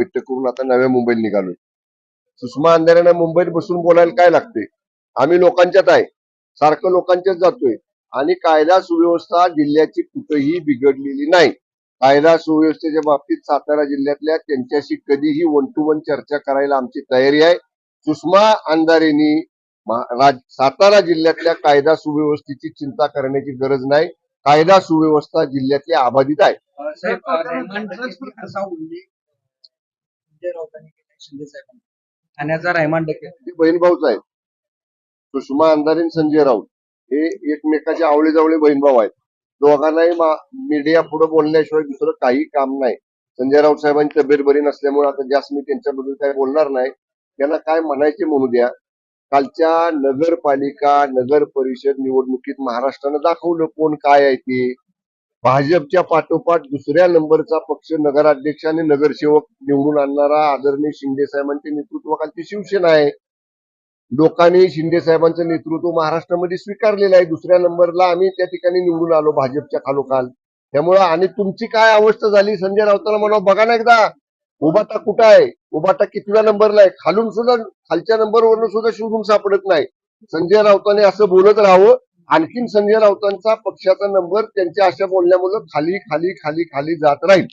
बैठक करून आता नव्या मुंबईला निघालोय. सुषमा अंधारेंना मुंबईत बसून बोलायला काय लागते? आम्ही लोकांच्यात आहे, सारखं लोकांच्यात जातोय आणि कायदा सुव्यवस्था जिल्ह्याची कुठेही बिघडलेली नाही. कायदा सुव्यवस्थेच्या बाबतीत सातारा जिल्ह्यातल्या त्यांच्याशी कधीही वन टू वन चर्चा करायला आमची तयारी आहे. सुषमा अंधारेंनी सातारा जिल्ह्यातल्या कायदा सुव्यवस्थेची चिंता करण्याची गरज नाही. कायदा सुव्यवस्था जिल्ह्यातली अबाधित आहे. असा उल्लेख संजय राऊतांनी केला, शिंदे साहेबांनी ठाण्याचा रहमान डकेत बहीण भाऊच आहेत. सुषमा अंधारे आणि संजय राऊत हे एकमेकाचे आवळे जावळे बहीण भाऊ आहेत. दोघांनाही मीडिया पुढे बोलण्याशिवाय दुसरं काही काम नाही. संजय राऊत साहेबांची तब्येत बरी नसल्यामुळे आता जास्त मी त्यांच्याबद्दल काही बोलणार नाही. त्यांना काय म्हणायचे म्हणू द्या. कालच्या नगरपालिका नगर परिषद निवडणुकीत महाराष्ट्रानं दाखवलं कोण काय आहे ते. भाजपच्या पाठोपाठ दुसऱ्या नंबरचा पक्ष नगराध्यक्ष आणि नगरसेवक निवडून आणणारा आदरणीय शिंदे साहेबांच्या नेतृत्वाखालची शिवसेना आहे. लोकांनी शिंदे साहेबांचं नेतृत्व महाराष्ट्रामध्ये स्वीकारलेलं आहे. दुसऱ्या नंबरला आम्ही त्या ठिकाणी निवडून आलो भाजपच्या खालोखाल. त्यामुळं आणि तुमची काय अवस्था झाली संजय राऊतांना म्हणा बघा ना एकदा, उबाटा कुठं आहे, उबाटा कितव्या नंबरला आहे, खालून सुद्धा खालच्या नंबरवरून सुद्धा शोधून सापडत नाही. संजय राऊतांनी असं बोलत राहावं. आणखीन संजय राऊतांचा पक्षाचा नंबर त्यांच्या अशा बोलण्यामुळे खाली खाली खाली खाली जात राहील.